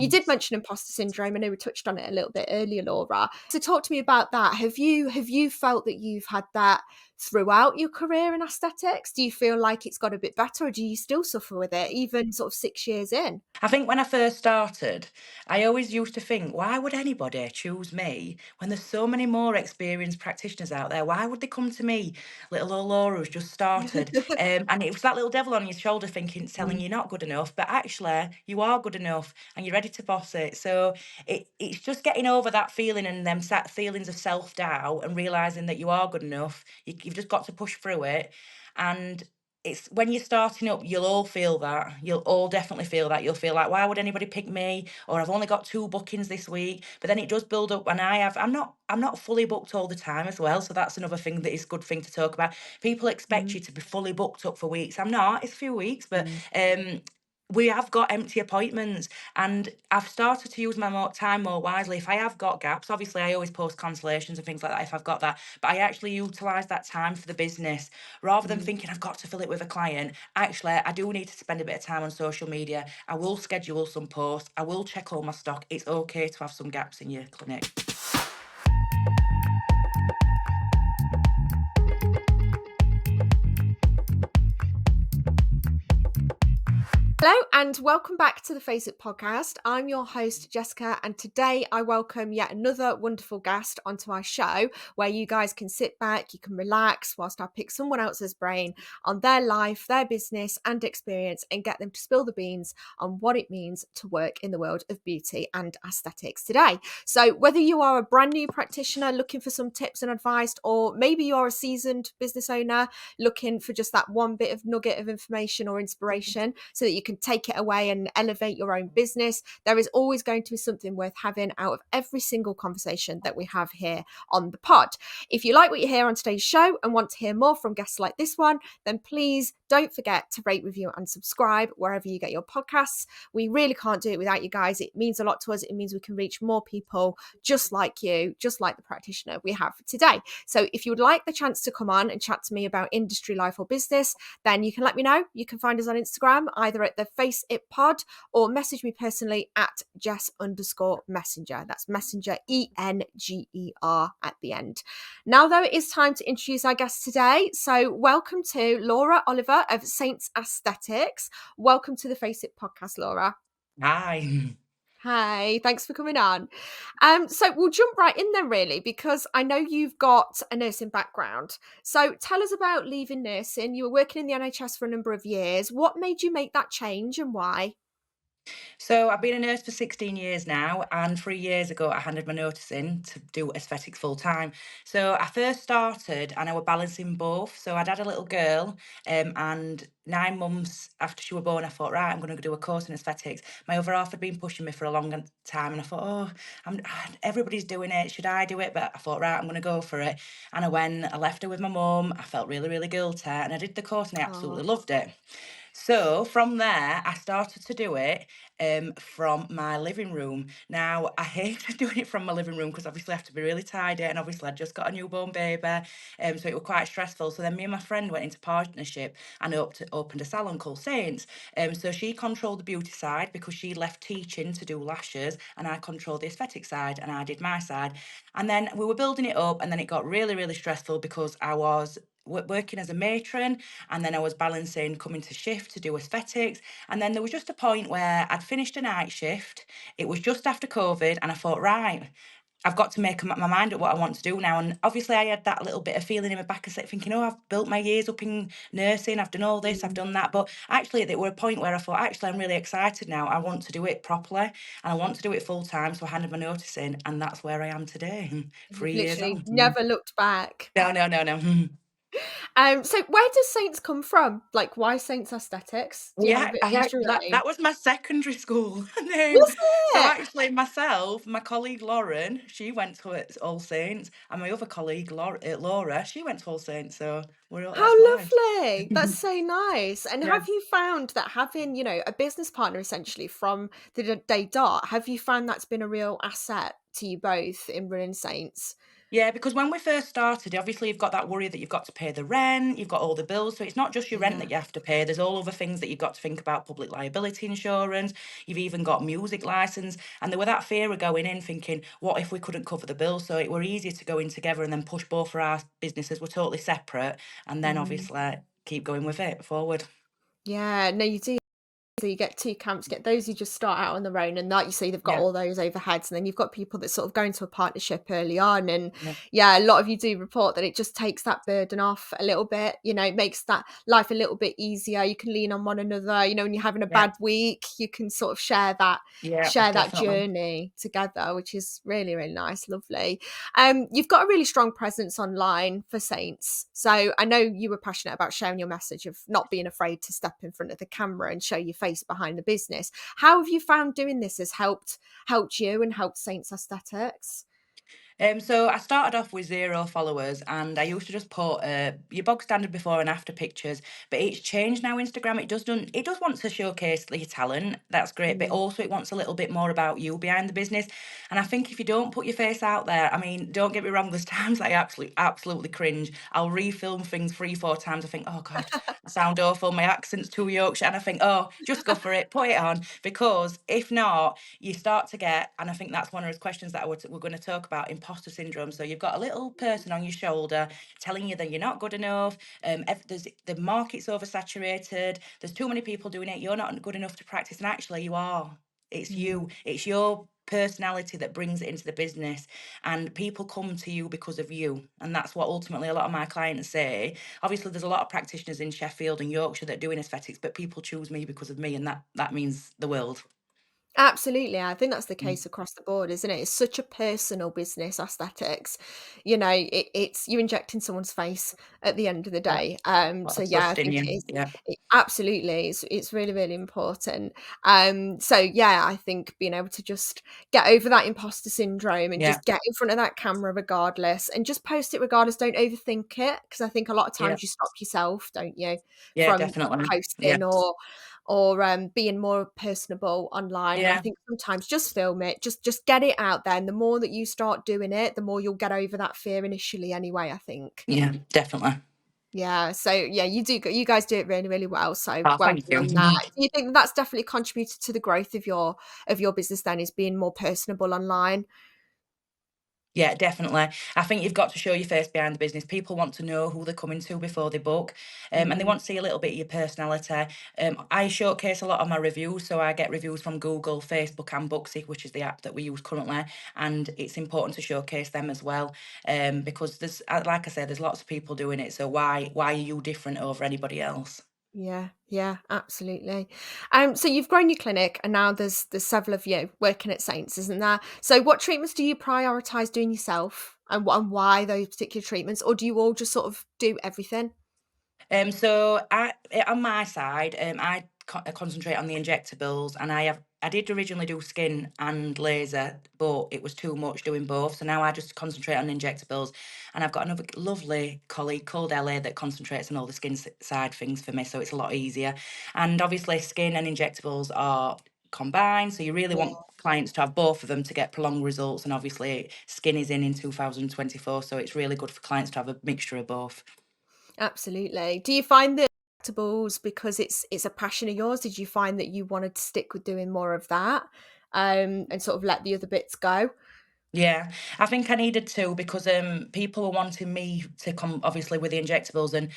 You did mention imposter syndrome. I know we touched on it a little bit earlier, Laura. So talk to me about that. Have you felt that you've had that throughout your career in aesthetics? Do you feel like it's got a bit better, or do you still suffer with it even sort of 6 years in? I think when I first started, I always used to think, why would anybody choose me when there's so many more experienced practitioners out there? Why would they come to me, little old Laura who's just started? And it was that little devil on your shoulder thinking, telling Mm, you're not good enough, but actually you are good enough and you're ready to boss it. So it's just getting over that feeling and them feelings of self doubt and realizing that you are good enough. You've just got to push through it. And it's when you're starting up, you'll all feel that. You'll all definitely feel that. You'll feel like, why would anybody pick me? Or I've only got 2 bookings this week. But then it does build up, and I'm not fully booked all the time as well. So that's another thing that is a good thing to talk about. People expect mm, you to be fully booked up for weeks. I'm not. It's a few weeks, but mm. we have got empty appointments, and I've started to use my time more wisely. If I have got gaps, obviously I always post cancellations and things like that if I've got that, but I actually utilize that time for the business rather than Mm. thinking I've got to fill it with a client. Actually, I do need to spend a bit of time on social media. I will schedule some posts. I will check all my stock. It's okay to have some gaps in your clinic. Hello and welcome back to the Face It podcast. I'm your host, Jessica, and today I welcome yet another wonderful guest onto our show where you guys can sit back, you can relax whilst I pick someone else's brain on their life, their business and experience and get them to spill the beans on what it means to work in the world of beauty and aesthetics today. So whether you are a brand new practitioner looking for some tips and advice, or maybe you are a seasoned business owner looking for just that one bit of nugget of information or inspiration so that you can take it away and elevate your own business, there is always going to be something worth having out of every single conversation that we have here on the pod. If you like what you hear on today's show and want to hear more from guests like this one, then please don't forget to rate, review and subscribe wherever you get your podcasts. We really can't do it without you guys. It means a lot to us. It means we can reach more people just like you, just like the practitioner we have today. So if you would like the chance to come on and chat to me about industry, life or business, then you can let me know. You can find us on Instagram, either at the Face It Pod or message me personally at Jess_Messenger. That's Messenger, ENGER at the end. Now, though, it is time to introduce our guest today. So welcome to Laura Oliver of Saints Aesthetics. Welcome to the Face It podcast, Laura. Hi. Hi, thanks for coming on. So we'll jump right in then, really, because I know you've got a nursing background. So tell us about leaving nursing. You were working in the NHS for a number of years. What made you make that change and why? So I've been a nurse for 16 years now, and 3 years ago I handed my notice in to do aesthetics full time. So I first started and I was balancing both. So I'd had a little girl, and 9 months after she was born, I thought, right, I'm going to do a course in aesthetics. My other half had been pushing me for a long time, and I thought, oh, everybody's doing it. Should I do it? But I thought, right, I'm going to go for it. And I left her with my mum. I felt really, really guilty, and I did the course, and I Oh, absolutely loved it. So from there, I started to do it from my living room. Now, I hated doing it from my living room because obviously I have to be really tidy, and obviously I just got a newborn baby, so it was quite stressful. So then me and my friend went into partnership and opened a salon called Saints. So she controlled the beauty side because she left teaching to do lashes, and I controlled the aesthetic side, and I did my side. And then we were building it up, and then it got really, really stressful because I was working as a matron, and then I was balancing coming to shift to do aesthetics. And then there was just a point where I'd finished a night shift. It was just after COVID, and I thought, right, I've got to make my mind up what I want to do now. And obviously, I had that little bit of feeling in my back, thinking, oh, I've built my years up in nursing, I've done all this, I've mm, done that. But actually, there were a point where I thought, actually, I'm really excited now. I want to do it properly, and I want to do it full time. So I handed my notice in, and that's where I am today, you've 3 years literally on. never looked back. No, no, no, no. So where does Saints come from? Like, why Saints Aesthetics? Do you have a Yeah, bit of history with that that name? that was my secondary school name. Was So it? actually myself, my colleague Lauren, she went to All Saints, and my other colleague Laura, she went to All Saints. So How that's why. lovely. That's so nice. And Yeah. have you found that having, a business partner essentially from the day dot, have you found that's been a real asset to you both in running Saints? Yeah, because when we first started, obviously you've got that worry that you've got to pay the rent, you've got all the bills. So it's not just your rent Yeah. that you have to pay. There's all other things that you've got to think about, public liability insurance. You've even got music license. And there were that fear of going in thinking, what if we couldn't cover the bills? So it were easier to go in together and then push both of our businesses. We're totally separate. And then Mm. obviously keep going with it forward. Yeah, no, you do. So you get two camps, you get those who just start out on their own, and like you say, they've got Yeah, all those overheads, and then you've got people that sort of go into a partnership early on. And yeah, yeah, a lot of you do report that it just takes that burden off a little bit. It makes that life a little bit easier. You can lean on one another. When you're having a yeah, bad week, you can sort of share that definitely. journey together, which is really, really nice, lovely. You've got a really strong presence online for Saints. So I know you were passionate about sharing your message of not being afraid to step in front of the camera and show your face behind the business. How have you found doing this has helped you and helped Saints Aesthetics? So I started off with 0 followers, and I used to just put your bog standard before and after pictures. But it's changed now. Instagram, it does want to showcase your talent. That's great, but Mm. also it wants a little bit more about you behind the business. And I think if you don't put your face out there, I mean, don't get me wrong. There's times that I absolutely cringe. I'll refilm things 3, 4 times. I think, oh God, I sound awful. My accent's too Yorkshire, and I think, oh, just go for it, put it on, because if not, you start to get, and I think that's one of those questions that we're going to talk about, imposter syndrome. So you've got a little person on your shoulder telling you that you're not good enough. The market's oversaturated. There's too many people doing it. You're not good enough to practice, and actually you are. It's you. Mm. It's your personality that brings it into the business, and people come to you because of you, and that's what ultimately a lot of my clients say. Obviously there's a lot of practitioners in Sheffield and Yorkshire that are doing aesthetics, but people choose me because of me, and that means the world. Absolutely, I think that's the Mm. case across the board, isn't it? It's such a personal business, aesthetics. It's you're injecting someone's face at the end of the Yeah. day. Lot So of yeah, I trust in think you. it is. Yeah. Absolutely, it's really, really important. So yeah, I think being able to just get over that imposter syndrome and Yeah. just get in front of that camera regardless, and just post it regardless. Don't overthink it, because I think a lot of Yeah. times you stop yourself, don't you, Yeah, from definitely. Yeah. posting or being more personable online. And I Yeah. think sometimes just film it, just get it out there. And the more that you start doing it, the more you'll get over that fear initially anyway, I think. Yeah, definitely. Yeah. So yeah, you guys do it really, really well. So Oh, well thank done you. on that. Do you think that that's definitely contributed to the growth of your business then, is being more personable online? Yeah, definitely. I think you've got to show your face behind the business. People want to know who they're coming to before they book, and they Mm. want to see a little bit of your personality. I showcase a lot of my reviews, so I get reviews from Google, Facebook, and Booksy, which is the app that we use currently, and it's important to showcase them as well, because like I said, there's lots of people doing it. So why are you different over anybody else? Yeah, yeah, absolutely. So you've grown your clinic, and now there's several of you working at Saints, isn't there? So what treatments do you prioritize doing yourself, and and why those particular treatments, or do you all just sort of do everything? On my side, I concentrate on the injectables, and I did originally do skin and laser, but it was too much doing both. So now I just concentrate on injectables, and I've got another lovely colleague called Ellie that concentrates on all the side things for me, so it's a lot easier. And obviously, skin and injectables are combined, so you really Yeah, want clients to have both of them to get prolonged results. And obviously, skin is in 2024, so it's really good for clients to have a mixture of both. absolutely. Do you find that collectibles, because it's a passion of yours, did you find that you wanted to stick with doing more of that, and sort of let the other bits go? Yeah, I think I needed to, because people were wanting me to come obviously with the injectables, and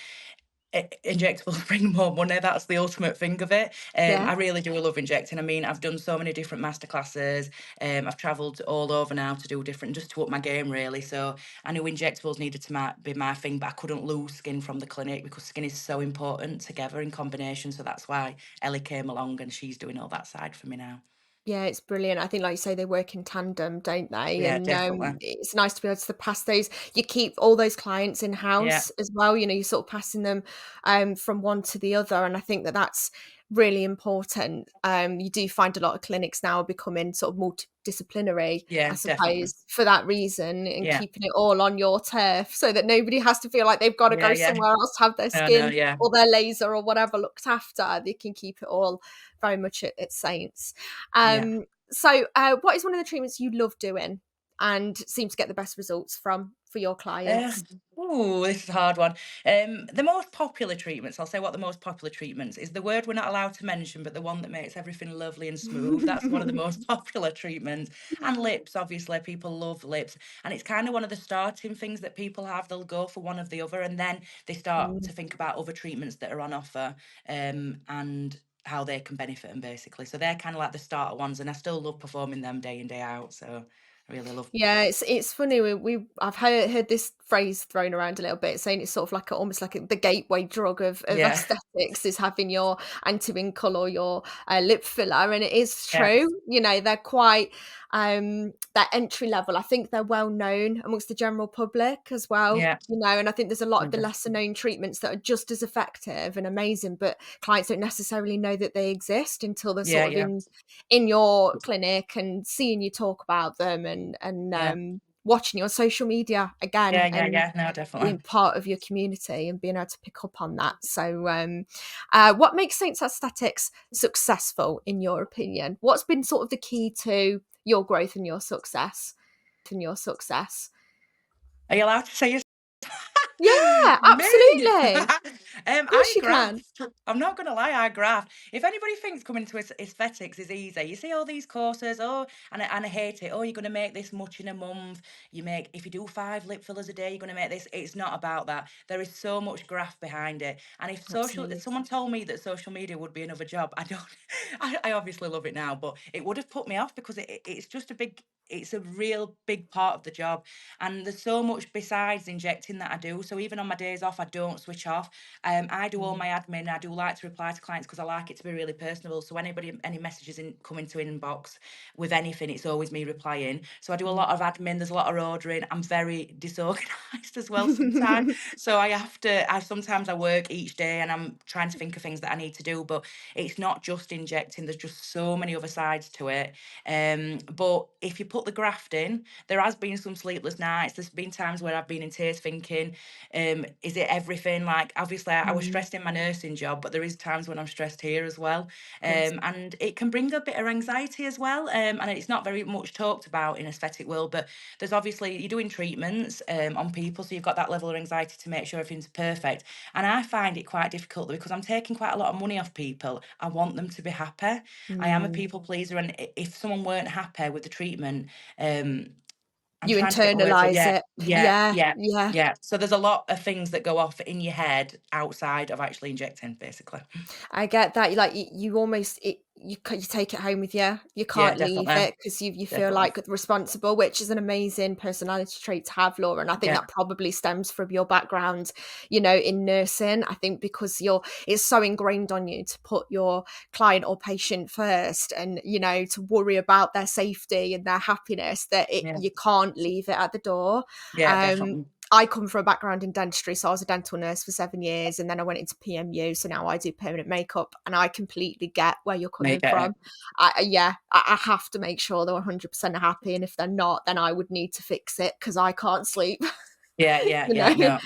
injectables bring more money. That's the ultimate thing of it. Yeah. I really do love injecting. I mean, I've done so many different masterclasses. I've travelled all over now to do different, just to up my game really. So I knew injectables needed to be my thing, but I couldn't lose skin from the clinic because skin is so important together in combination. So that's why Ellie came along, and she's doing all that side for me now. Yeah, it's brilliant. I think, like you say, they work in tandem, don't they? Yeah, And definitely. it's nice to be able to pass those. You keep all those clients in Yeah, house as well. You're sort of passing them from one to the other, and I think that that's really important. You do find a lot of clinics now are becoming sort of multidisciplinary, I yeah, definitely. suppose, for that reason, and Yeah, keeping it all on your turf, so that nobody has to feel like they've got to yeah, go yeah. somewhere else to have their No, no, skin yeah. or their laser or whatever looked after. They can keep it all very much at Saints. Yeah. So, what is one of the treatments you love doing and seem to get the best results from? for your Uh, clients? this is a hard one. The most popular treatments, I'll say what the most popular treatments is the word we're not allowed to mention, but the one that makes everything lovely and smooth. That's one of the most popular treatments. And lips, obviously, people love lips. And it's kind of one of the starting things that people have. They'll go for one or the other, and then they start Mm. to think about other treatments that are on offer, and how they can benefit them, basically. So they're kind of like the starter ones, and I still love performing them day in, day out. So I really love. Yeah, it's funny. I've heard this phrase thrown around a little bit, saying it's sort of like almost like the gateway drug of Yeah, aesthetics is having your anti-wrinkle or your lip filler, and it is yeah, true. You know, they're quite they're entry level. I think they're well known amongst the general public as well. yeah. You know, and I think there's a lot of the 100. lesser known treatments that are just as effective and amazing, but clients don't necessarily know that they exist until they're Yeah, sort of yeah, in your clinic and seeing you talk about them and yeah, watching you on social media again yeah, yeah, and yeah. No, definitely. being part of your community and being able to pick up on that. So, what makes Saints Aesthetics successful, in your opinion? What's been sort of the key to your growth and your success? And your success. Are you allowed to say your Yeah, Me! absolutely. Of course I you can. graft. I'm not gonna lie, I graft. If anybody thinks coming to aesthetics is easy, you see all these courses, oh, and I hate it. Oh, you're gonna make this much in a month. You make if you do 5 lip fillers a day, you're gonna make this. It's not about that. There is so much graft behind it. And if Absolutely. someone told me that social media would be another job, I don't. I obviously love it now, but it would have put me off because it's just a big. It's a real big part of the job. And there's so much besides injecting that I do. So even on my days off, I don't switch off. I do all Mm, my admin. I do like to reply to clients because I like it to be really personable. So any messages come into inbox with anything, it's always me replying. So I do a lot of admin. There's a lot of ordering. I'm very disorganized as well sometimes. mm. So I have to. I sometimes I work each day and I'm trying to think of things that I need to do. But it's not just injecting. There's just so many other sides to it. But if you put the graft in, there has been some sleepless nights. There's been times where I've been in tears thinking, is it everything? Like, obviously, I was Mm, stressed in my nursing job, but there is times when I'm stressed here as well. of course. And it can bring a bit of anxiety as well. And it's not very much talked about in aesthetic world, but there's obviously, you're doing treatments on people, so you've got that level of anxiety to make sure everything's perfect. And I find it quite difficult because I'm taking quite a lot of money off people. I want them to be happy. I am a Mm. people pleaser, and if someone weren't happy with the treatment, um, I'm You trying to think the word for it. internalize Yeah, it. yeah, Yeah, yeah, yeah. yeah. So there's a lot of things that go off in your head outside of actually injecting, basically. I get that. You like you almost you take it home with you. You Yeah, can't leave definitely, it because you feel definitely. like responsible, which is an amazing personality trait to have, Laura. And I think Yeah, that probably stems from your background, you know, in nursing. I think because it's so ingrained on you to put your client or patient first, and you know to worry about their safety and their happiness that yeah, you can't leave it at the door. yeah, Um, definitely. I come from a background in dentistry, so I was a dental nurse for 7 years, and then I went into PMU, so now I do permanent makeup, and I completely get where you're No, you coming get it. from. I have to make sure they're 100% happy, and if they're not, then I would need to fix it because I can't sleep, Yeah, yeah, you yeah. know. No,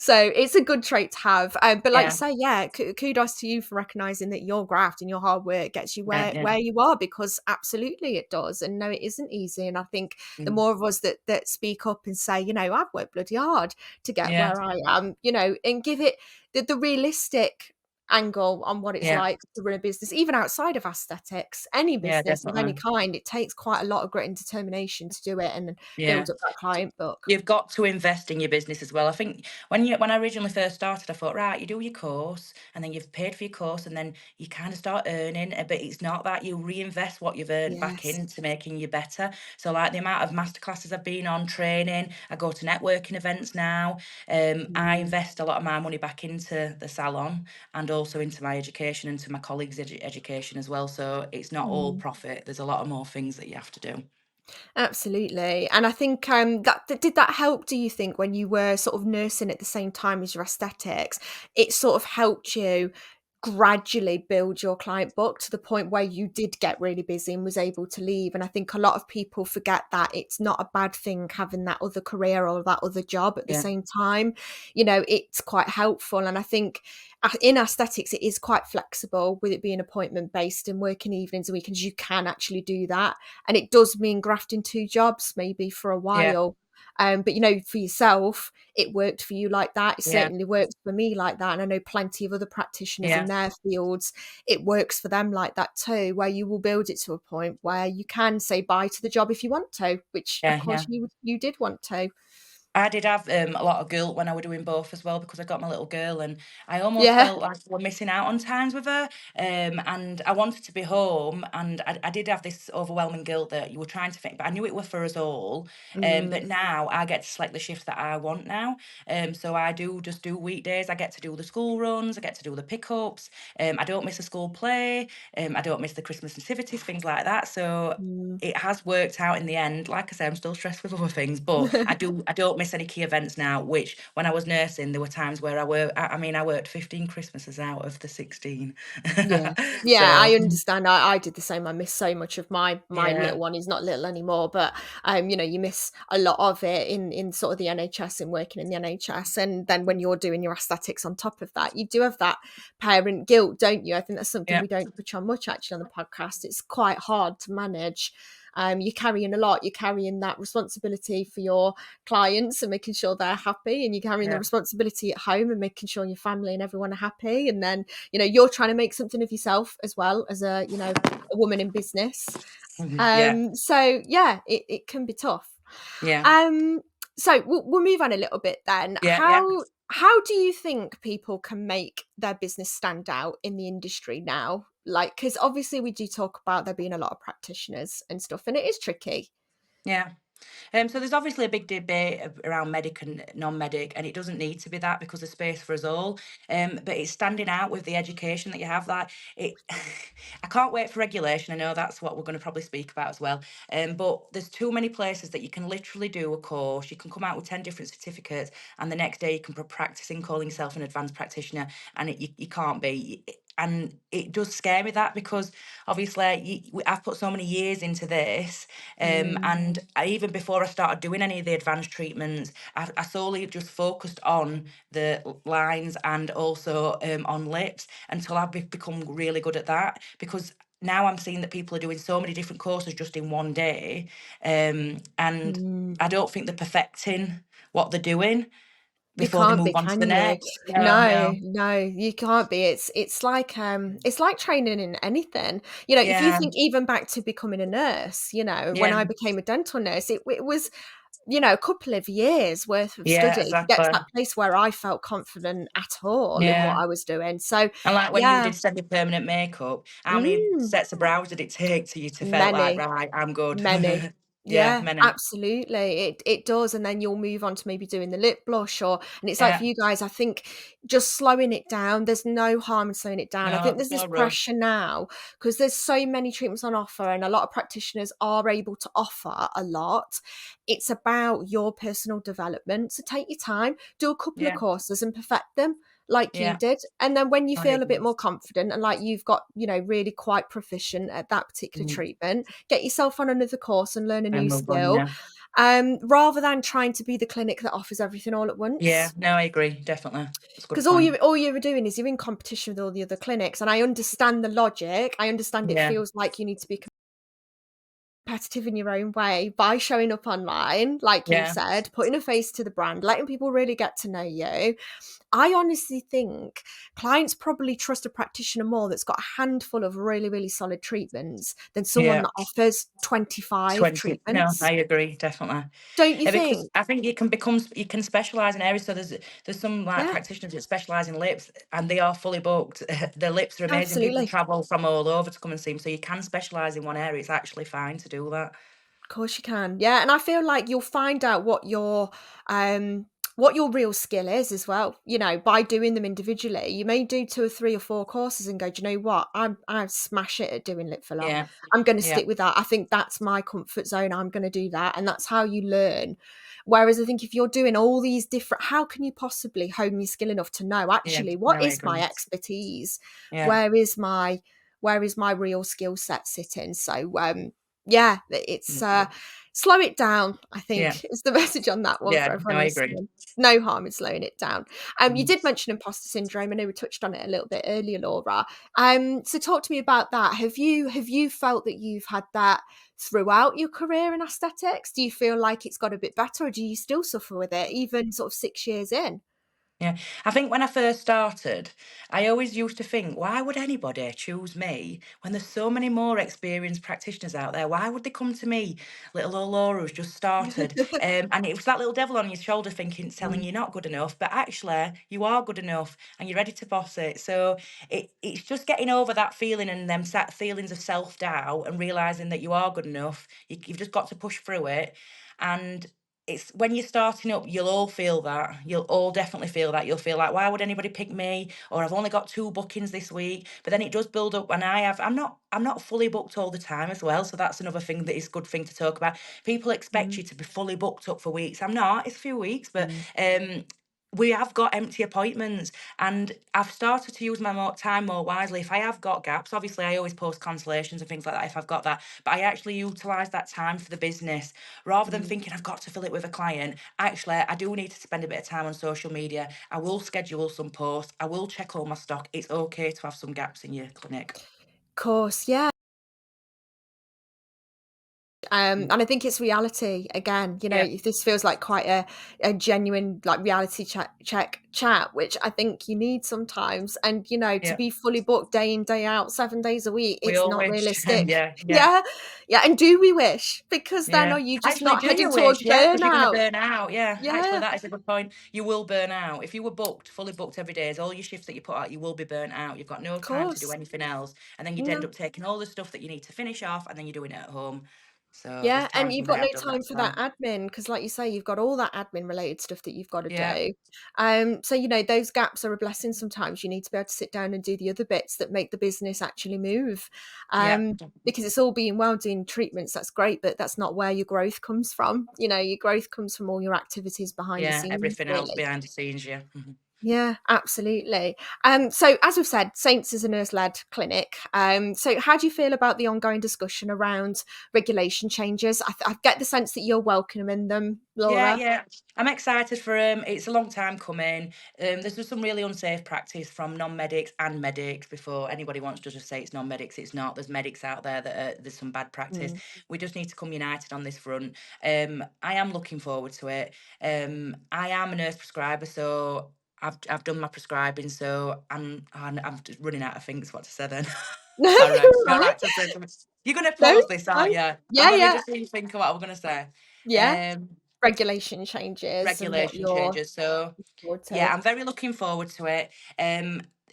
So it's a good trait to have. But like you yeah, say, yeah, kudos to you for recognizing that your graft and your hard work gets you yeah, where yeah. you are, because absolutely it does. And no, it isn't easy. And I think the Mm, more of us that speak up and say, you know, I've worked bloody hard to get yeah, where I am, you know, and give it the realistic angle on what it's yeah, like to run a business, even outside of aesthetics, any yeah, business of any definitely. kind, it takes quite a lot of grit and determination to do it and Yeah. build up that client book. You've got to invest in your business as well. I think when I originally first started, I thought, right, you do your course and then you've paid for your course and then you kind of start earning, but it's not that. You reinvest what you've earned back Yes. into making you better. So like the amount of masterclasses I've been on, training, I go to networking events now. I Mm, invest a lot of my money back into the salon and also into my education and to my colleagues' education as well. So it's not all mm. profit. There's a lot of more things that you have to do. Absolutely. And I think did that help, do you think, when you were sort of nursing at the same time as your aesthetics? It sort of helped you gradually build your client book to the point where you did get really busy and was able to leave. And I think a lot of people forget that it's not a bad thing having that other career or that other job at the Yeah, same time. You know, it's quite helpful. And I think in aesthetics, it is quite flexible with it being appointment based and working evenings and weekends. You can actually do that. And it does mean grafting two jobs maybe for a yeah. while. But you know, for yourself, it worked for you like that. It Yeah, certainly worked for me like that. And I know plenty of other practitioners in yeah, their fields, it works for them like that too, where you will build it to a point where you can say bye to the job if you want to, which of yeah, course yeah. you did want to. I did have a lot of guilt when I were doing both as well because I got my little girl and I almost Yeah. felt like we're missing out on times with her. And I wanted to be home, and I did have this overwhelming guilt that you were trying to think, but I knew it was for us all. Mm, But now I get to select the shift that I want now. So I do just do weekdays. I get to do the school runs. I get to do the pickups. I don't miss a school play. I don't miss the Christmas nativities, things like that. So mm. it has worked out in the end. Like I say, I'm still stressed with other things, but I don't miss any key events now, which when I was nursing, there were times where I worked 15 Christmases out of the 16. Yeah. Yeah, So I understand. I did the same. I miss so much of my yeah, little one. He's not little anymore, but you know, you miss a lot of it in sort of the NHS and working in the NHS. And then when you're doing your aesthetics on top of that, you do have that parent guilt, don't you? I think that's something yeah, we don't touch on much actually on the podcast. It's quite hard to manage. You're carrying a lot. You're carrying that responsibility for your clients and making sure they're happy, and you're carrying the yeah, responsibility at home and making sure your family and everyone are happy. And then, you know, you're trying to make something of yourself as well as a, you know, a woman in business. yeah, So yeah, it can be tough. yeah, um so we'll move on a little bit then. yeah, yeah, How do you think people can make their business stand out in the industry now? Like, because obviously we do talk about there being a lot of practitioners and stuff, and it is tricky. yeah. So there's obviously a big debate around medic and non-medic, and it doesn't need to be that because there's space for us all. But it's standing out with the education that you have. Like it, I can't wait for regulation. I know that's what we're going to probably speak about as well. But there's too many places that you can literally do a course. You can come out with 10 different certificates, and the next day you can be practicing calling yourself an advanced practitioner, and you can't be. And it does scare me that because obviously I've put so many years into this, Mm, and even before I started doing any of the advanced treatments, I solely just focused on the lines and also on lips until I've become really good at that. Because now I'm seeing that people are doing so many different courses just in one day, and mm. I don't think they're perfecting what they're doing You before they can't be, move on to the can you? next. No, No, no, no, you can't be. It's like training in anything. You know, if you yeah, think even back to becoming a nurse, you know, when yeah, I became a dental nurse, it was, you know, a couple of years worth of yeah, study to get to exactly, that place where I felt confident at all in what yeah. I was doing. So, And like when you yeah, did semi-permanent makeup, how many mm, sets of brows did it take to you to felt like, many. right, I'm good? Many. Yeah, Yeah, many. absolutely. It does, and then you'll move on to maybe doing the lip blush, or and it's like for Yeah. you guys, I think just slowing it down, there's no harm in slowing it down. I No, think there's there's this no rush. pressure now because there's so many treatments on offer and a lot of practitioners are able to offer a lot. It's about your personal development. So take your time, do a couple of Yeah, courses and perfect them like you yeah, did. And then when you I feel a bit agree. more confident and like you've got, you know, really quite proficient at that particular Mhm. treatment, get yourself on another course and learn a And new move on, skill, yeah. rather than trying to be the clinic that offers everything all at Yeah, once. no, I agree, definitely. That's a good Because point. all you're doing is you're in competition with all the other clinics, and I understand the logic. I understand it Yeah, feels like you need to be competitive in your own way by showing up online, like you yeah, said, putting a face to the brand, letting people really get to know you. I honestly think clients probably trust a practitioner more that's got a handful of really, really solid treatments than someone yeah. that offers 25 20. No, treatments. I agree, definitely. Don't you Because think? I think you can specialize in areas. So there's some like Yeah, practitioners that specialize in lips, and they are fully booked. Their lips are amazing. People absolutely. travel from all over to come and see them. So you can specialize in one area. It's actually fine to do that. Of course you can. Yeah, and I feel like you'll find out what your real skill is as well, you know, by doing them individually. You may do 2 or 3 or 4 courses and go, "Do you know what? I smash it at doing lip filler. Yeah, I'm gonna yeah, stick with that. I think that's my comfort zone. I'm gonna do that." And that's how you learn. Whereas I think if you're doing all these different, how can you possibly hone your skill enough to know yeah. actually what No, I is my agree. expertise? Yeah. Where is my where is my real skill set sitting? So yeah, it's Mhm. slow it down, I Yeah, think is the message on that one for yeah. No, everyone I agree. listening. No harm in slowing it down. You Mhm. did mention imposter syndrome. I know we touched on it a little bit earlier, Laura. So talk to me about that. Have you felt that you've had that throughout your career in aesthetics? Do you feel like it's got a bit better, or do you still suffer with it even sort of 6 years in? Yeah. I think when I first started, I always used to think, why would anybody choose me when there's so many more experienced practitioners out there? Why would they come to me, little old Laura who's just started? And it was that little devil on your shoulder thinking, telling Mm, you're not good enough, but actually you are good enough and you're ready to boss it. So it's just getting over that feeling and them feelings of self doubt and realizing that you are good enough. You've just got to push through it. And it's when you're starting up, you'll all feel that. You'll all definitely feel that. You'll feel like, why would anybody pick me? Or I've only got 2 bookings this week. But then it does build up, and I'm not fully booked all the time as well. So that's another thing that is a good thing to talk about. People expect mm, you to be fully booked up for weeks. I'm not. It's a few weeks, but mm. we have got empty appointments, and I've started to use my time more wisely. If I have got gaps, obviously I always post cancellations and things like that if I've got that, but I actually utilize that time for the business rather than Mm. thinking I've got to fill it with a client. Actually, I do need to spend a bit of time on social media. I will schedule some posts. I will check all my stock. It's okay to have some gaps in your clinic. Course, yeah. Mm. And I think it's reality again. Yeah, If this feels like quite a genuine like reality chat, which I think you need sometimes. And to yeah. be fully booked day in day out, 7 days a week, We it's all not wish. realistic. Yeah, yeah. Yeah, yeah. And do we wish? Because then Yeah. are you just Actually, not do you heading towards wish? Yeah, because you're gonna burnout? burn out. Yeah. Actually, Yeah, that is a good point. You will burn out. If you were booked, fully booked every day, all your shifts that you put out, you will be burnt out. You've got no of time to do course. anything else. And then you'd end No. up taking all the stuff that you need to finish off and then you're doing it at home. So there's Yeah, and times you've when I got no have done that time as for that well. admin because, like you say, you've got all that admin related stuff that you've got to Yeah. do. So those gaps are a blessing sometimes. You need to be able to sit down and do the other bits that make the business actually move. Yeah. Because it's all being well doing treatments, that's great, but that's not where your growth comes from. Your growth comes from all your activities behind the Yeah. scenes, Everything else really. behind the scenes, yeah. Mhm. Yeah, absolutely. So as we've said, Saints is a nurse-led clinic. So how do you feel about the ongoing discussion around regulation changes? I get the sense that you're welcoming them, Yeah, Laura. yeah. I'm excited for it's a long time coming. There's been some really unsafe practice from non-medics and medics. Before anybody wants to just say it's non-medics, it's not. There's medics out there that there's some bad practice. Mm. We just need to come united on this front. I am looking forward to it. I am a nurse prescriber, so I've done my prescribing, so I'm just running out of things what to say then. No, Sorry, you're you're right. right to say something. You're gonna No, pause it's this, aren't fine. you? Yeah, Let me yeah, just think of what I'm gonna say. yeah. Um, Regulation changes and what Regulation you're changes. So forward yeah, to. I'm very looking forward to it.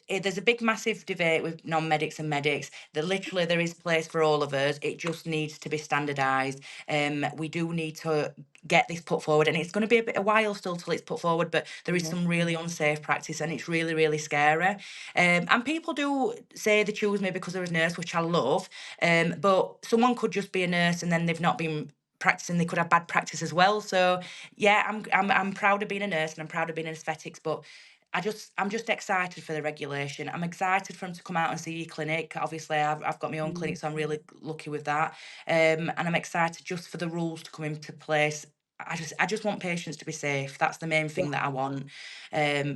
There's a big, massive debate with non-medics and medics. That literally there is place for all of us. It just needs to be standardised. We do need to get this put forward, and it's going to be a while still till it's put forward. But there is Yeah. some really unsafe practice, and it's really, really scary. And people do say they choose me because they're a nurse, which I love. But someone could just be a nurse and then they've not been practicing. They could have bad practice as well. So yeah, I'm proud of being a nurse and I'm proud of being in aesthetics, but I'm just excited for the regulation. I'm excited for them to come out and see your clinic. Obviously, I've got my own Mm. clinic, so I'm really lucky with that. And I'm excited just for the rules to come into place. I just want patients to be safe. That's the main Yeah, thing that I want.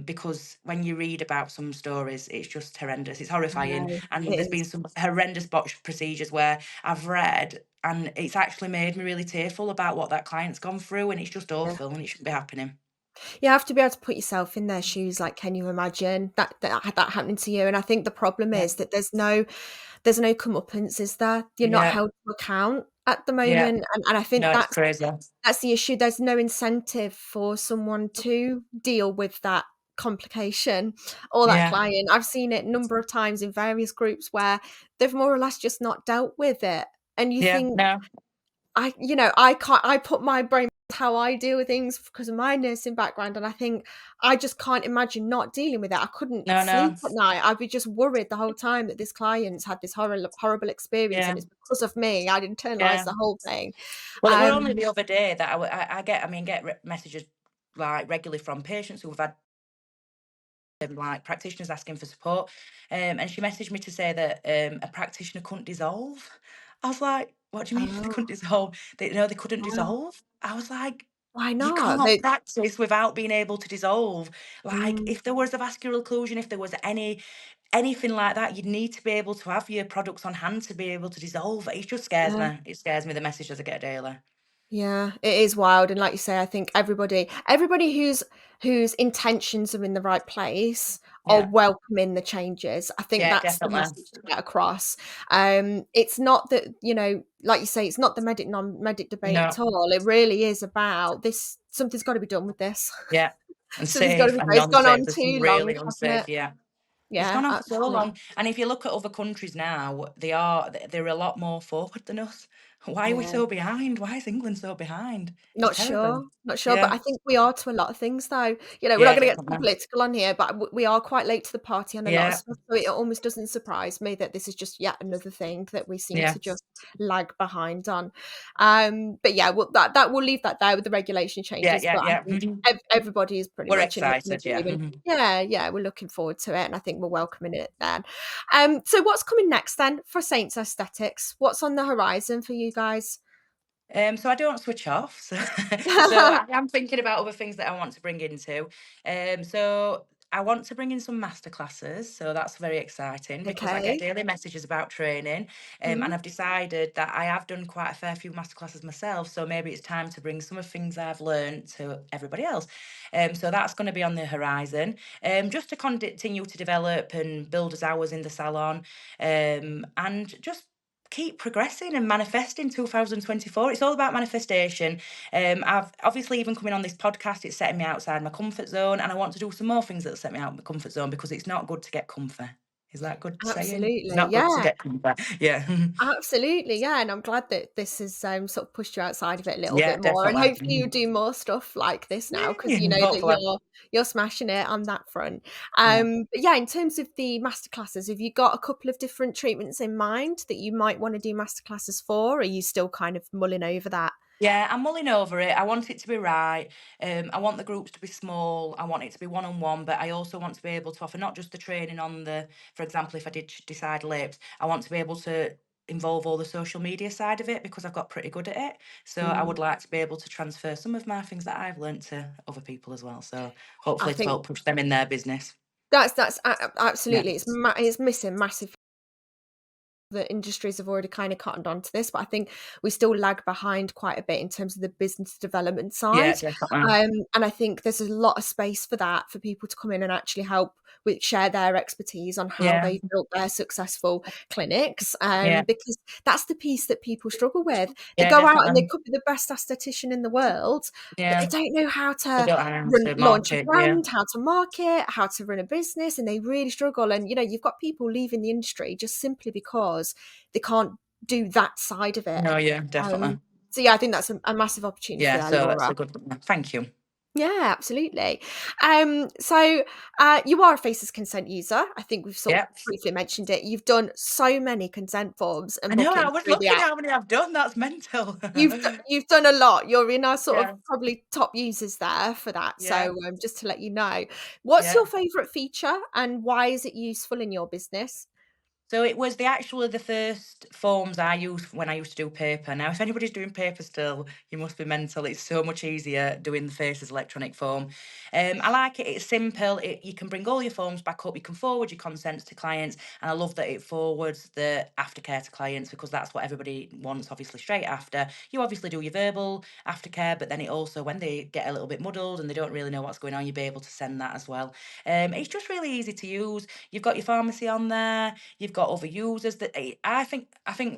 Because when you read about some stories, it's just horrendous. It's I horrifying. know. And It there's been is. some horrendous botched procedures where I've read and it's actually made me really tearful about what that client's gone through, and it's just Yeah. awful and it shouldn't be happening. You have to be able to put yourself in their shoes. Like, can you imagine that happening to you? And I think the problem Yeah. is that there's no comeuppance, is there? You're not Yeah. held to account at the Yeah. moment, and I think No, it's that's crazy. that's the issue. There's no incentive for someone to deal with that complication or that Yeah. client. I've seen it a number of times in various groups where they've more or less just not dealt with it, and you Yeah. think, No. I can't. I put my brain how I deal with things because of my nursing background, and I think I just can't imagine not dealing with it. I couldn't No, sleep no. at night. I'd be just worried the whole time that this client's had this horrible experience, and Yeah. it's because of me. I'd internalize Yeah. the whole thing. Well, it were only Um, the other day that I get, messages like regularly from patients who've had like practitioners asking for support. And she messaged me to say that a practitioner couldn't dissolve. I was like, what do you mean they oh, couldn't dissolve? They couldn't wow. dissolve. I was like, Why you not? can't practice without being able to dissolve. Like, Mm, if there was a vascular occlusion, if there was any anything like that, you'd need to be able to have your products on hand to be able to dissolve it. It just scares Yeah. me. It scares me, the messages I get daily. Yeah, it is wild, and like you say, I think everybody whose intentions are in the right place are Yeah. welcoming the changes. I think Yeah, that's the definitely. message to get across. It's not that, like you say, it's not the medic non-medic debate No. at all. It really is about this. Something's got to be done with this. Yeah. And Something's got to safe be done. and It's gone on non-safe. There's some too long, really hasn't it? unsafe, yeah. It's Yeah, gone on for so absolutely. long. And if you look at other countries now, they're a lot more forward than us. Why are we Yeah. so behind? Why is England so behind? It's Not terrible. sure, not sure, but Yeah. I think we are to a lot of things though. We're not Yeah, gonna get too definitely. political on here, but we are quite late to the party on a lot of Yeah. stuff, so it almost doesn't surprise me that this is just yet another thing that we seem Yeah. to just lag behind on. But yeah, well, that we'll leave that there with the regulation Yeah, changes, yeah, but I yeah. think everybody is pretty We're much in excited, yeah. agreement. Yeah, yeah, we're looking forward to it, and I think we're welcoming it then. So what's coming next then for Saints Aesthetics? What's on the horizon for you guys? So I don't switch off. So I am thinking about other things that I want to bring into. So I want to bring in some masterclasses. So that's very exciting because I get Okay. daily messages about training. And Mhm. I've decided that I have done quite a fair few masterclasses myself. So maybe it's time to bring some of the things I've learned to everybody else. So that's going to be on the horizon. Just to continue to develop and build as hours in the salon. And just keep progressing and manifesting 2024. It's all about manifestation. I've obviously, even coming on this podcast, it's setting me outside my comfort zone, and I want to do some more things that set me out of my comfort zone because it's not good to get comfy. Is that good saying? It's Absolutely, not good to yeah. get comfy. Yeah. Absolutely, yeah, and I'm glad that this has, sort of pushed you outside of it a little Yeah, bit more, and definitely. hopefully you do more stuff like this now because Yeah, you know that hopefully. you're smashing it on that front. Yeah. But yeah, in terms of the masterclasses, have you got a couple of different treatments in mind that you might wanna do masterclasses for? Or are you still kind of mulling over that? Yeah, I'm mulling over it. I want it to be right. I want the groups to be small. I want it to be one on one, but I also want to be able to offer not just the training on the, for example, if I did decide lips, I want to be able to involve all the social media side of it because I've got pretty good at it. So I Mm. would like to be able to transfer some of my things that I've learnt to other people as well. So I hopefully to think help push them in their business. that's Yeah. absolutely, it's missing massive. The industries have already kind of cottoned onto this, but I think we still lag behind quite a bit in terms of the business development Yeah, side. definitely. And I think there's a lot of space for that, for people to come in and actually help with share their expertise on how Yeah. they've built their successful clinics. Yeah. Because that's the piece that people struggle with. They Yeah, go out and they definitely. could be the best esthetician in the world, but they Yeah. don't know how They to don't know how to launch a market. Yeah. brand, how to market, how to run a business, and they really struggle. And you've got people leaving the industry just simply because they can't do that side of it. No, yeah, definitely. So yeah, I think that's a massive opportunity Yeah, there, so that's Laura. a good one. Thank you. Yeah, absolutely. So you are a Faces Consent user. I think we've sort of Yeah. briefly mentioned it. You've done so many consent forms I and know, I bookings was through the looking app. how many I've done, that's mental. You've done a lot. You're in our sort of Yeah, probably top users there for that. yeah, So just to let you know, what's your yeah. favourite feature and why is it useful in your business? So it was the first forms I used when I used to do paper. Now, if anybody's doing paper still, you must be mental. It's so much easier doing the faces electronic form. I like it. It's simple. You can bring all your forms back up. You can forward your consents to clients, and I love that it forwards the aftercare to clients because that's what everybody wants. Obviously, straight after you obviously do your verbal aftercare, but then it also when they get a little bit muddled and they don't really know what's going on, you'll be able to send that as well. It's just really easy to use. You've got your pharmacy on there. You've got other users that I think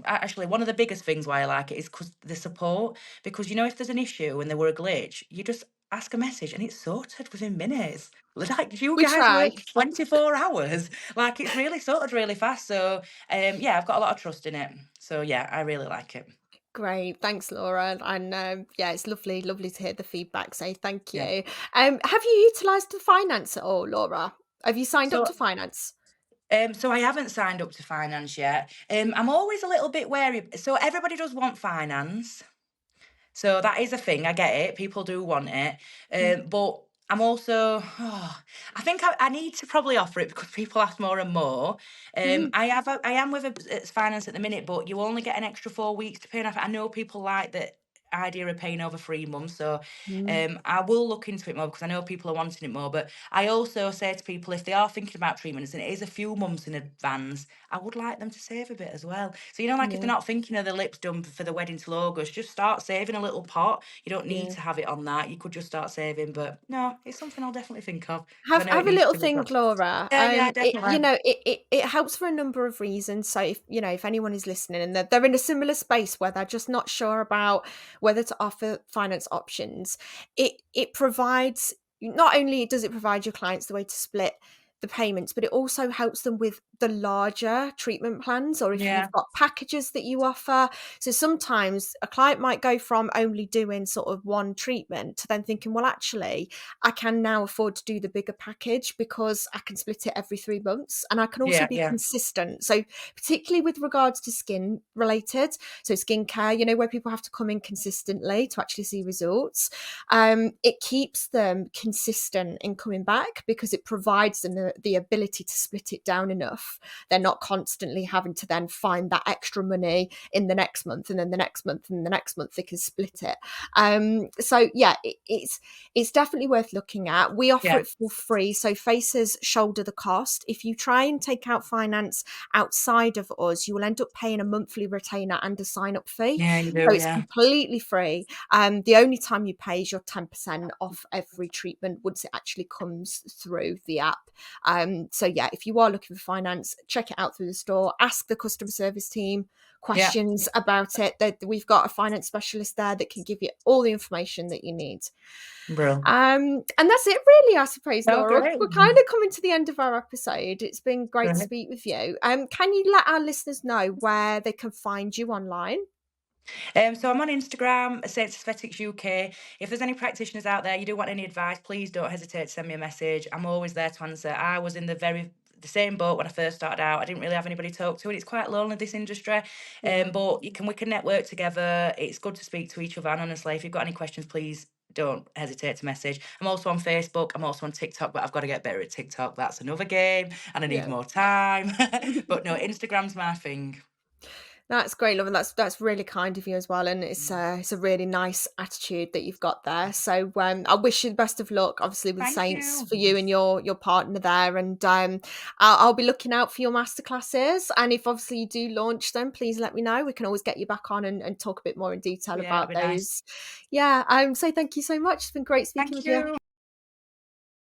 actually one of the biggest things why I like it is because the support. Because if there's an issue and there were a glitch, you just ask a message and it's sorted within minutes. Like you We guys try. work 24 hours. Like it's really sorted really fast. So yeah, I've got a lot of trust in it. So yeah, I really like it. Great, thanks, Laura. And yeah, it's lovely to hear the feedback. So thank Yeah. you. Have you utilised the finance at all, Laura? Have you signed up So to finance? so I haven't signed up to finance yet. I'm always a little bit wary. So everybody does want finance. So that is a thing. I get it. People do want it. Mm. But I'm also, I think I need to probably offer it because people ask more and more. Mm. I am with a it's finance at the minute, but you only get an extra 4 weeks to pay. And I know people like that. idea of paying over 3 months. So Mm, I will look into it more because I know people are wanting it more. But I also say to people, if they are thinking about treatments and it is a few months in advance, I would like them to save a bit as well. So, like if they're yeah, not thinking of the lips done for the wedding till August, just start saving a little pot. You don't need yeah. to have it on that. You could just start saving. But no, it's something I'll definitely think of because I Have know it have a needs little to be done. think, Laura. Yeah, It definitely. it helps for a number of reasons. So if anyone is listening and they're in a similar space where they're just not sure about whether to offer finance options, it provides, not only does it provide your clients the way to split the payments, but it also helps them with the larger treatment plans, or if Yeah, you've got packages that you offer. So sometimes a client might go from only doing sort of one treatment to then thinking, well, actually, I can now afford to do the bigger package because I can split it every 3 months and I can also yeah, be yeah, consistent. So, particularly with regards to skin related, so skincare, where people have to come in consistently to actually see results, it keeps them consistent in coming back because it provides them the ability to split it down enough. They're not constantly having to then find that extra money in the next month and then the next month and the next month. They can split it. So yeah, it's definitely worth looking at. We offer yeah, it for free, so faces shoulder the cost. If you try and take out finance outside of us, you will end up paying a monthly retainer and a sign up fee. yeah. You So do, it's yeah, completely free. The only time you pay is your 10% off every treatment once it actually comes through the app. So yeah, if you are looking for finance, check it out through the store. Ask the customer service team yeah. questions about it. That we've got a finance specialist there that can give you all the information that you need. Bro. And that's it, really, I suppose, Oh, Laura. great. We're kind of coming to the end of our episode. It's been great to Great. speak with you. Can you let our listeners know where they can find you online? So I'm on Instagram, Saints Aesthetics UK. If there's any practitioners out there, you do want any advice, please don't hesitate to send me a message. I'm always there to answer. I was in the same boat when I first started out. I didn't really have anybody to talk to, and it's quite lonely, this industry. Yeah, But we can network together. It's good to speak to each other. And honestly, if you've got any questions, please don't hesitate to message. I'm also on Facebook. I'm also on TikTok, but I've got to get better at TikTok. That's another game, and I need yeah. more time. But no, Instagram's my thing. That's great, love, and that's really kind of you as well, and it's a really nice attitude that you've got there. So I wish you the best of luck, obviously with Thank Saints you. for you and your partner there, and I'll be looking out for your masterclasses. And if obviously you do launch them, please let me know. We can always get you back on and talk a bit more in detail Yeah, that'd about be nice. those. Yeah. So thank you so much. It's been great speaking Thank with you. you.